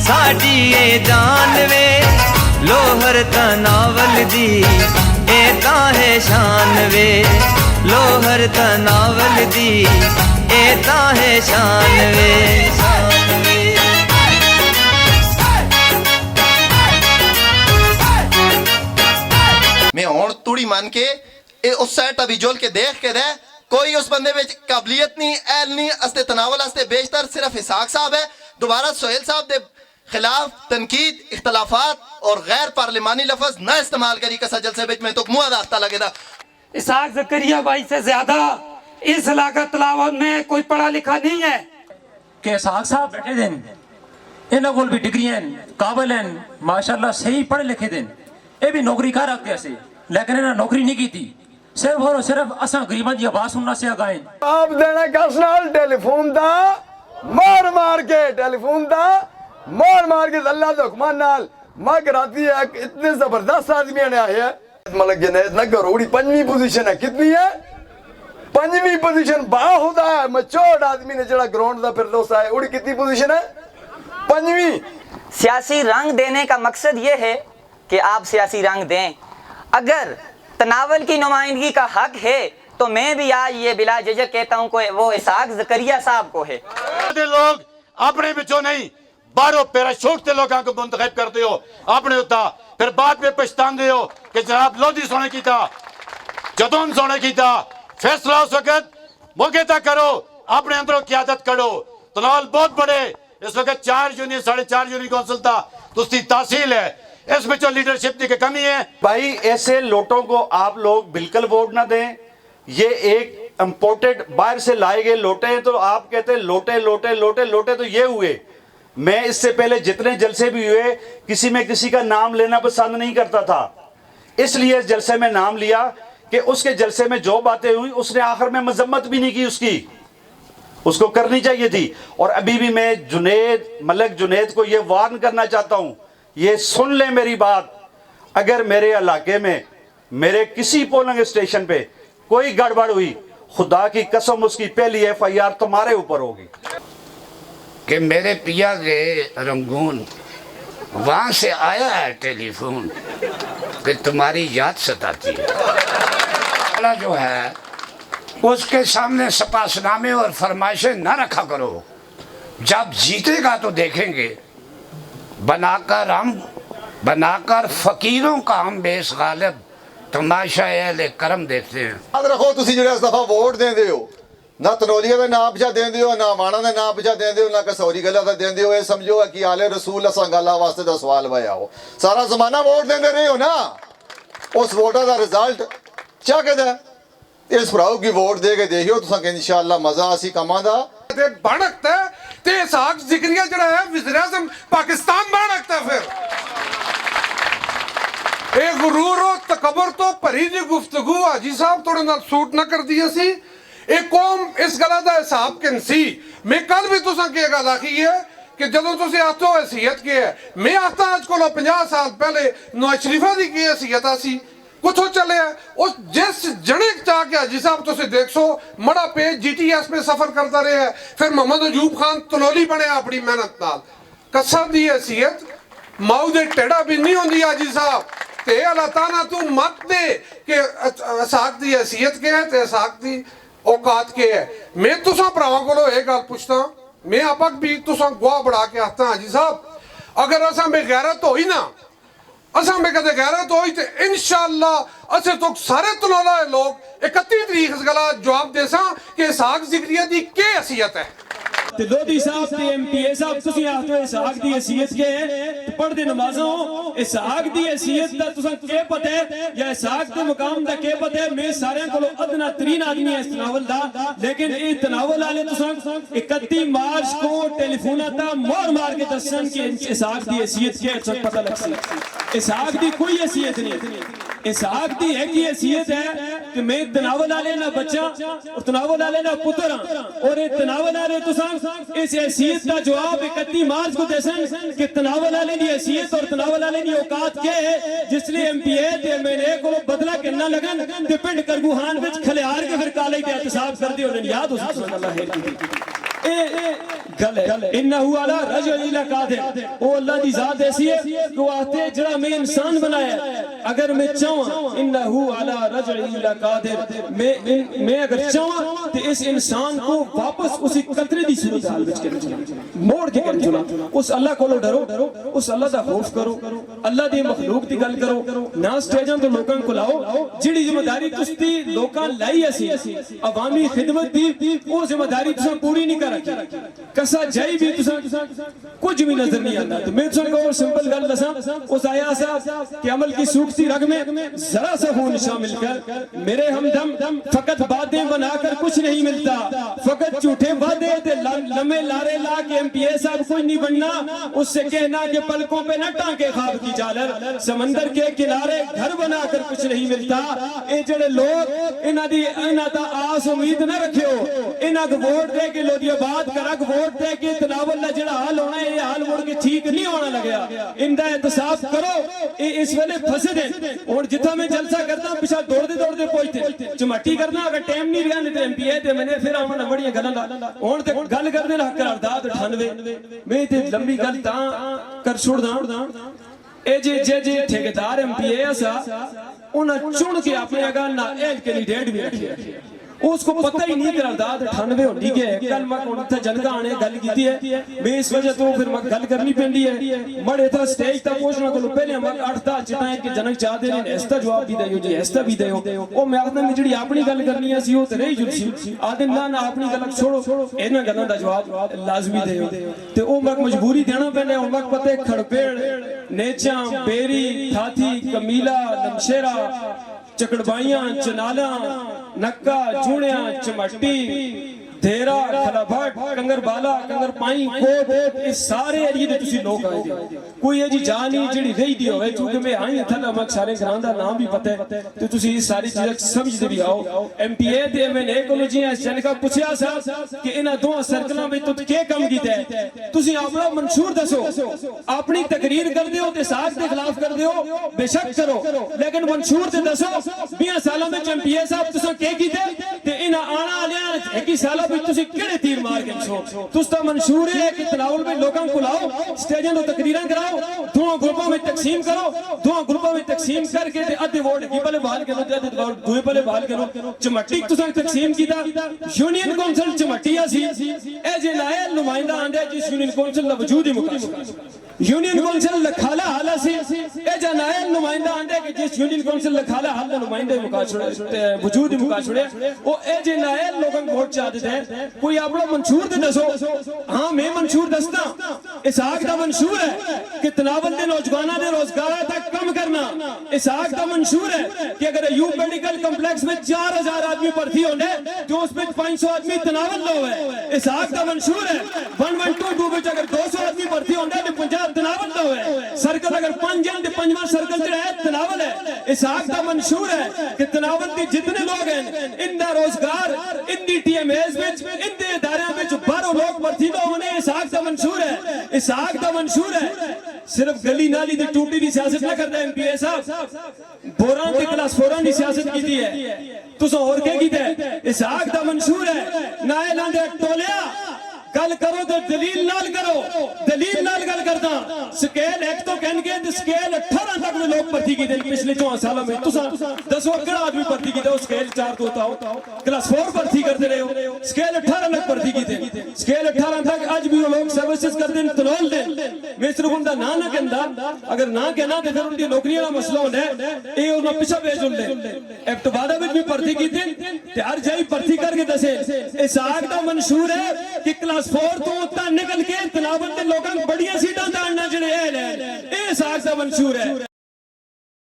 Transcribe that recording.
साडी ए जान वे लोहर तनावल दी ए ताहे शान वे लोहर तनावल दी ए ताहे शान वे मैं हुण तूड़ी मान के उस साइड अभी जोल के देख के दे कोई उस बंदे में काबिलियत नहीं ऐल नहीं अस्ते तनावल अस्ते बेशतर सिर्फ इसाक साहब है। दोबारा सोहेल साहब दे खिलाफ तनकीद इख्तलाफात और गैर पार्लिमानी लफ्ज न इस्तेमाल करी कसा जलसे बिच में तो मुंह दाख्ता लगेगा। इसाक ज़करिया भाई से ज्यादा इस इलाका तलावत में कोई पढ़ा लिखा नहीं है कि इसाक साहब बैठे दिन इन्हों को भी डिग्रियां काबिल हैं माशाल्लाह सही पढ़े लिखे दिन ये भी नौकरी कर रखते ऐसे लेकिन इन्हें नौकरी नहीं की थी सिर्फ और सिर्फ असा गरीबों की आवाज सुनना से आगाए आप देना कस नाल टेलीफोन दा मार मार के टेलीफोन दा मार मार के अल्लाह दे हुक्म नाल मग राती है इतने जबरदस्त आदमी ने आए मतलब जनेत ना करोड़ी पंजवी पोजीशन है कितनी है पंजवी पोजीशन बाहुदा है मचोड़ आदमी ने जड़ा ग्राउंड दा फिर दोस्त है उड़ी कितनी पोजीशन है पंजवी। सियासी रंग देने का मकसद ये है कि आप सियासी रंग दें। अगर तनावल की नुमाइंदगी का हक है तो मैं भी आज ये बिला झिझक कहता हूँ कि वो इसाक ज़करिया साहब को है। लोग अपने बिचों नहीं बाहरों पैराशूट से लोगों को मुंतखब करते हो अपने होता फिर बाद में पछताते हो कि जनाब लोधी सोने की था जदोन सोने की था फैसला उस वक्त मौके तक करो अपने अंदरों की आदत करो। तनावल बहुत बड़े इस वक्त 4 जून 4.5 जून कौंसिल था तो उसकी तहसील है इसमें जो लीडरशिप की कमी है। भाई ऐसे लोटों को आप लोग बिल्कुल वोट ना दें। ये एक इंपोर्टेड बाहर से लाए गए लोटे हैं तो आप कहते हैं लोटे लोटे लोटे लोटे तो ये हुए। मैं इससे पहले जितने जलसे भी हुए किसी में किसी का नाम लेना पसंद नहीं करता था इसलिए इस जलसे में नाम लिया कि उसके जलसे में जो बातें हुई उसने आखिर में मजम्मत भी नहीं की उसकी उसको करनी चाहिए थी। और अभी भी मैं जुनेद मलिक जुनेद को ये वार्न करना चाहता हूँ ये सुन ले मेरी बात अगर मेरे इलाके में मेरे किसी पोलिंग स्टेशन पे कोई गड़बड़ हुई खुदा की कसम उसकी पहली FIR तुम्हारे ऊपर होगी। कि मेरे पिया के रंगून वहाँ से आया है टेलीफोन कि तुम्हारी याद सताती है जो है उसके सामने सपासनामे और फरमाइशें न रखा करो। जब जीतेगा तो देखेंगे बनाकर फकीरों का हम बेस गालिब तमाशा अहले करम देखते हैं। याद रखो तुसी जिहड़े इस दफा वोट देंदे हो ना तनौलिया का नाम पिछा देंदे हो ना वाणा का नाम पिछा देंदे हो ना कसौरी गला का देंदे हो। ये समझो कि आले रसूल असां गल्लां वास्ते दा सवाल वाया हो सारा जमाना वोट देंदे रहे हो ना उस वोटा का रिजल्ट क्या कहता है इस भराऊ की वोट दे के देखियो तुसां के इंशाअल्लाह मजा आसी कमां दा ते भड़कता है ते इसाक ज़करिया जड़ा है वज़ीर-ए-आज़म पाकिस्तान भड़कता है फिर एक गुरूर और तकबर तो भरी जी गुफ्तगू हाजी साहब थोड़े नाल सूट ना कर दिया सी एक कौम इस गला दा हिसाब किन सी। मैं कल भी तुसां की गल आखी है कि जदों तुसीं आखदे हो हैसियत की है मैं आखदा अज कोलों 50 साल पहले नवाज शरीफा दी की हैसियत आसी कुछ चले उस जिस जने चाह के हाजी साहब तुम देख सो मड़ा पे GTS पे सफर करता रहा फिर मोहम्मद अयूब खान तनौली बने अपनी मेहनत नाल कसर दी हैसियत माऊ दे टेढ़ा भी नहीं होंगी हाजी साहब ते अल्लाह ताला तू मत दे कि इसाक दी हैसियत के है ते इसाक दी औकात के है। मैं तुसां भरावां कोलों ये गल पुछदा मैं आपक भी तुसां गवाह बढ़ा के आखदा हाजी साहब अगर असां बेगैरत होई ना असां में कदे गैरत होई ते इंशाअल्लाह असे तो सारे तनौला लोग 31 तरीक इस गला जवाब देसां कि इसाक ज़करिया दी के हैसियत है। ते लोधी साहब ते MPA साहब तुसी आखदे हो इसाक दी हैसियत के है पढ़दे नमाज़ों इसाक दी हैसियत दा तुसां के पता है या इसाक दे मुकाम दा के पता है। मैं सारे कोलों अदना तरीन आदमी है इस तनावल दा लेकिन ये तनावल वाले तुसां 31 मार्च को टेलीफोन ता मार के दसन कि इसाक दी हैसियत के अच्छा पता लग सी। इसाक दी कोई हैसियत नहीं इसाक दी एक ही हैसियत है कि मैं तनावल वाले ना बच्चा और तनावल वाले ना पुत्र और ये तनावल वाले तुसां इस हैसियत का जवाब 31 मार्च को देसन कि तनावल वाले की हैसियत और तनावल वाले की औकात के है जिसलिए MPA ते MLA को बदला करना लगन ते पिंड करगूहान विच खलियार के फिर काले ते एहतसाब कर दी और याद हो सुभान अल्लाह है। गल है इन्नहु अला रजुल कादिर। ओ अल्लाह दी जात ऐसी है कि वो आते जड़ा मैं इंसान बनाया, अगर मैं चाहूं इन्नहु अला रजुल कादिर, मैं अगर चाहूं तो इस इंसान को वापस उसी कतरे दी सूरत हाल विच कर मोड़ के कर चुना। उस अल्लाह को डरो, उस अल्लाह दा खौफ करो, अल्लाह दी मखलूक दी गल करो ना। स्टेजां तो लोकां को लाओ जिहड़ी जिम्मेदारी तुसी लोकां लाई असी अवामी खिदमत दी, वो जिम्मेदारी तुसां पूरी नहीं कर रखी। कसा जाई भी तुसां कुछ भी नजर नहीं आता। तो मैं तुसां को सिंपल गल दसां, उस आया सा कि अमल की सूखती रग में जरा सा खून शामिल कर, मेरे हमदम फकत बातें बनाकर कुछ नहीं मिलता, फकत झूठे वादे ते लम्हे लारे ला के MPA साहब कुछ नहीं बनना। उससे कहना कि पलकों पे न टांके ख्वाब की जालर, समंदर के किनारे घर बनाकर कुछ नहीं मिलता। ये जड़े लोग इन्हां दी इन्हां दा आस उम्मीद न रखियो, इन्हां को वोट दे के लोधियाबाद करक वोट दे के तनावल दा जड़ा हाल होना है, ये हाल मुड़ के ठीक नहीं होना लगया। इनका एहतसाब करो, ये इस वेले फसे दे। और जिथा मैं जलसा करता पिछा दौड़ते दौड़ते पहुंचते चमाटी करना, अगर टाइम नहीं रहा नहीं तो MPA ते मैंने फिर आवन बड़ियां गल्लां हुण ते गल करदे ना करारदाद 98 मैं ते लंबी गल तां कर छुड़दा। ए जे ठेकेदार MPA सा उन्हें चुन के अपने अगर ना एक कैंडिडेट भी रखे, उसको पता ही नहीं करारदाद 98 होनी के कल मैं उनसे जनता आने गल की है। मैं इस वजह तो फिर मैं गल करनी पेंदी है। मड़े था स्टेज तक पहुंचना को पहले मैं 8 चिताएं कि जनक चाहते ने ऐसा जवाब भी दयो जी, ऐसा भी दयो। ओ मैं आखदा मैं जेडी अपनी गल करनी है सी ओ ते रही जुलसी आदे ना अपनी गल छोड़ो, इन्हां गल्लां दा जवाब लाजमी दयो। ते ओ मैं मजबूरी देना पैंदा। हुण वक्त पते खड़पेड़ नेचा बेरी थाथी कमीला नमशेरा चकड़बाइयां चनाला नक्का जूणिया चमट्टी धेरा खलाभट कंगरबाला कंगरपाई कोट इस सारे एरिए दे तुसी लोग आए हो। कोई है जी जानी जेडी रही दी होवे, क्योंकि मैं आई थल मैं सारे घरां दा नाम भी पता है, तो तुसी इस सारी चीज़ समझदे भी आओ। MPA ते MNA कोलो जी जनका पुछया सा कि इन्हां दो सर्कलां विच तुस के काम कीता है, तुसी अपना मंशूर दसो। अपनी तकरीर कर दियो ते साथ दे खिलाफ कर दियो बेशक करो, लेकिन मंशूर ते दसो 20 सालों में MPA साहब तुसा के कीते ते इन्हां आना वालियां 21 सालों तुसी केड़े तीर मार के छो। तुस्ता मंशूर है कि तनावुल में लोगों को लाओ, स्टेजों तो तकरीरें कराओ, दो ग्रुपों में तकसीम करो, दो ग्रुपों में तकसीम करके ते आधे वोट की पले बहाल करो, आधे वोट दूए पले बहाल करो। चमट्टी तुसा तकसीम कीता, यूनियन काउंसिल चमट्टी सी ए जे नायल नुमाइंदा आंदे जिस यूनियन काउंसिल दा वजूद ही मुका, यूनियन काउंसिल लखाला हाला सी ए जे नायल नुमाइंदा आंदे कि जिस यूनियन काउंसिल लखाला हाला नुमाइंदे मुका छोड़े वजूद ही मुका छोड़े। ओ ए जे नायल लोगों को वोट चाहते थे, कोई अपना मंशूर दे दसो। हाँ मैं मंशूर दसदा, इसहाक दा मंशूर है कि तनावल दे नौजवानां दे रोजगार तक कम करना। इसहाक दा मंशूर है कि अगर अयूब मेडिकल कॉम्प्लेक्स में 4000 आदमी भर्ती होने तो उसमें 500 आदमी तनावल लो है। इसहाक दा मंशूर है 112 विच अगर 200 आदमी भर्ती होने तो 50 तनावल लो है। सर्कल अगर 5 जन ते 5वां सर्कल जो है तनावल है। इसहाक दा मंशूर है कि तनावल के जितने लोग हैं इनका रोजगार इनकी TMAs विच इनके इदारे में बारों लोग भर्ती होने। इसहाक दा मंशूर है, इसहाक दा मंशूर है सिर्फ गली नाली दी टूटी दी सियासत ना करदा MPA साहब, बोरां ते क्लास 4 दी सियासत कीती है। तुस और के कीता है? इसहाक दा मंशूर है नायलां दे टोलिया गल करो तो दलील नाल करो, दलील नाल गल करदा। स्केल एक तो कहनगे ते स्केल 18 तक में लोग भर्ती कीते पिछले 4 सालों में। तुसा दसो केड़ा आदमी भर्ती कीते हो स्केल 4 तो बताओ। क्लास 4 भर्ती करते रहे हो, स्केल 18 तक भर्ती कीते, स्केल 18 तक आज भी लोग सर्विसेज करते हैं तनोल दे। मैं सिर्फ उनका ना कहंदा, अगर ना कहना तो फिर उनकी नौकरियां दा मसला होंदा है, ए उन्हां पिछा भेज उंदे। इब्तबादा विच भी भर्ती कीते ते हर जगह भर्ती करके दसे। इसहाक दा मंशूर है कि क्लास 4 तो निकल के तनावल के लोगों बड़ियां सीटां दाणना जेड़े है, इसहाक दा मंशूर है।